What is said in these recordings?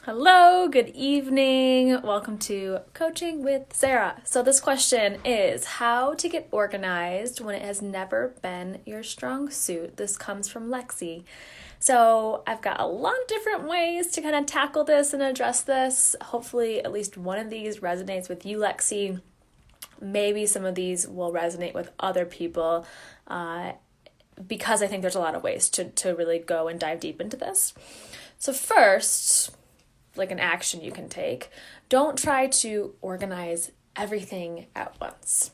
Hello, good evening. Welcome to Coaching with Sarah. So this question is how to get organized when it has never been your strong suit. This comes from Lexi. So I've got a lot of different ways to kind of tackle this and address this. Hopefully at least one of these resonates with you, Lexi. Maybe some of these will resonate with other people because I think there's a lot of ways to really go and dive deep into this. So first, like an action you can take, don't try to organize everything at once,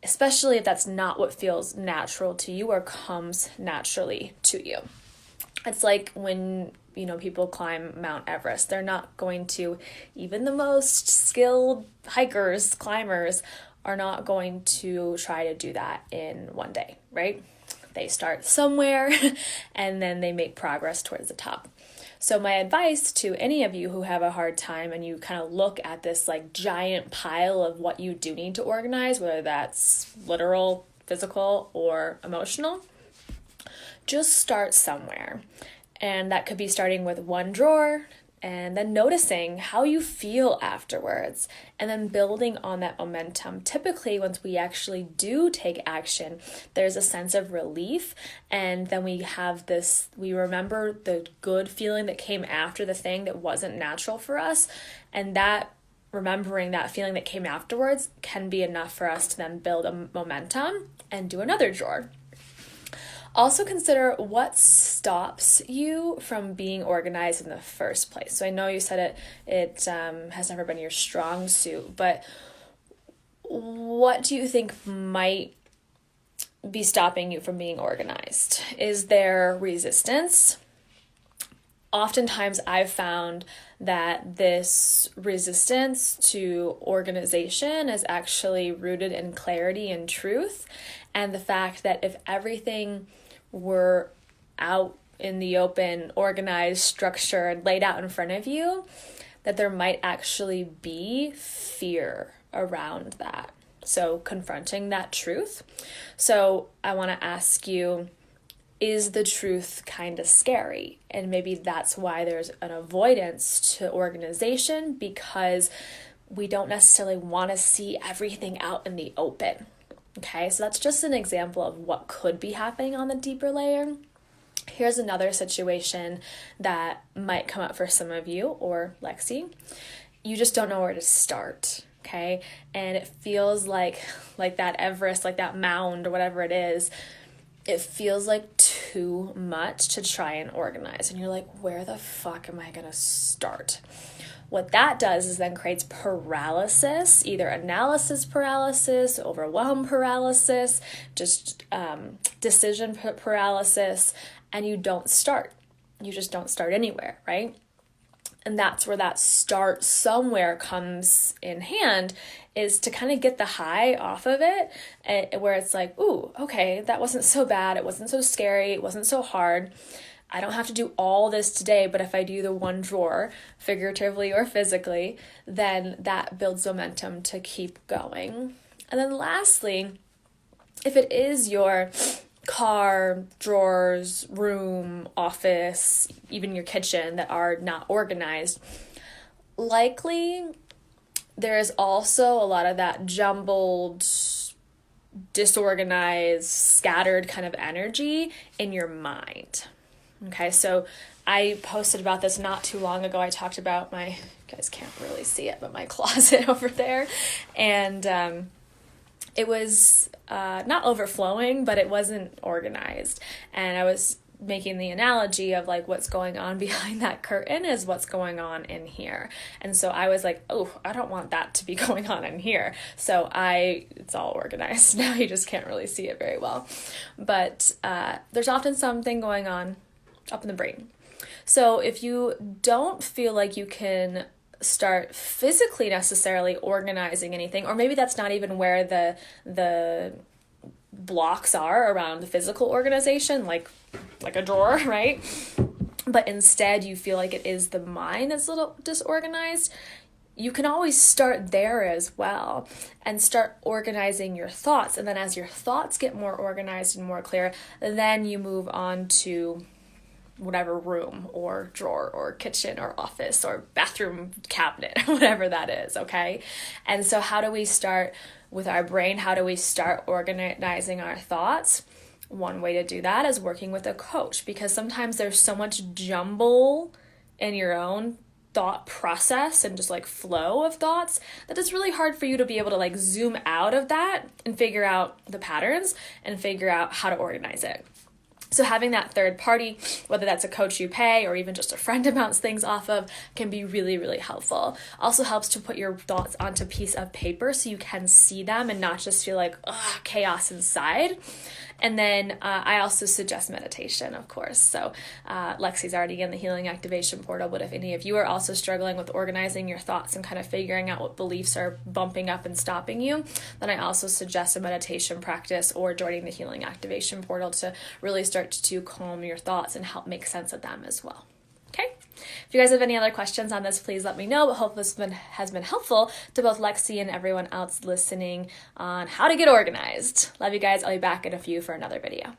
especially if that's not what feels natural to you or comes naturally to you. It's like when people climb Mount Everest. They're not going to, even the most skilled hikers, climbers, are not going to try to do that in one day, right? They start somewhere and then they make progress towards the top. So my advice to any of you who have a hard time and you kind of look at this like giant pile of what you do need to organize, whether that's literal, physical, or emotional, just start somewhere. And that could be starting with one drawer and then noticing how you feel afterwards and then building on that momentum. Typically, once we actually do take action, there's a sense of relief, and then we remember the good feeling that came after the thing that wasn't natural for us, and that remembering that feeling that came afterwards can be enough for us to then build a momentum and do another drawer. Also consider what stops you from being organized in the first place. So I know you said it has never been your strong suit, but what do you think might be stopping you from being organized? Is there resistance? Oftentimes I've found that this resistance to organization is actually rooted in clarity and truth, and the fact that if everything were out in the open, organized, structured, laid out in front of you, that there might actually be fear around that. So confronting that truth. So I want to ask you, is the truth kind of scary? And maybe that's why there's an avoidance to organization, because we don't necessarily want to see everything out in the open. Okay, so that's just an example of what could be happening on the deeper layer. Here's another situation that might come up for some of you, or Lexi. You just don't know where to start, okay? And it feels like that Everest, like that mound or whatever it is, it feels like too much to try and organize. And you're like, where the fuck am I gonna start? What that does is then creates paralysis, either analysis paralysis, overwhelm paralysis, just decision paralysis, and you don't start. You just don't start anywhere, right? And that's where that start somewhere comes in hand, is to kind of get the high off of it, where it's like, ooh, okay, that wasn't so bad. It wasn't so scary. It wasn't so hard. I don't have to do all this today, but if I do the one drawer, figuratively or physically, then that builds momentum to keep going. And then lastly, if it is your car, drawers, room, office, even your kitchen that are not organized, likely there is also a lot of that jumbled, disorganized, scattered kind of energy in your mind. Okay, so I posted about this not too long ago. I talked about you guys can't really see it, but my closet over there. And it was not overflowing, but it wasn't organized. And I was making the analogy of like what's going on behind that curtain is what's going on in here. And so I was like, oh, I don't want that to be going on in here. So it's all organized. Now you just can't really see it very well. But there's often something going on up in the brain. So if you don't feel like you can start physically necessarily organizing anything, or maybe that's not even where the blocks are around the physical organization, like a drawer, right? But instead you feel like it is the mind that's a little disorganized, you can always start there as well and start organizing your thoughts. And then as your thoughts get more organized and more clear, then you move on to whatever room or drawer or kitchen or office or bathroom cabinet, whatever that is, okay? And so how do we start with our brain? How do we start organizing our thoughts? One way to do that is working with a coach, because sometimes there's so much jumble in your own thought process and just like flow of thoughts that it's really hard for you to be able to like zoom out of that and figure out the patterns and figure out how to organize it. So having that third party, whether that's a coach you pay or even just a friend to bounce things off of, can be really, really helpful. Also helps to put your thoughts onto a piece of paper so you can see them and not just feel like chaos inside. And then I also suggest meditation, of course. So Lexi's already in the Healing Activation Portal, but if any of you are also struggling with organizing your thoughts and kind of figuring out what beliefs are bumping up and stopping you, then I also suggest a meditation practice or joining the Healing Activation Portal to really start to calm your thoughts and help make sense of them as well. Okay? If you guys have any other questions on this, please let me know. But hope this has been helpful to both Lexi and everyone else listening on how to get organized. Love you guys. I'll be back in a few for another video.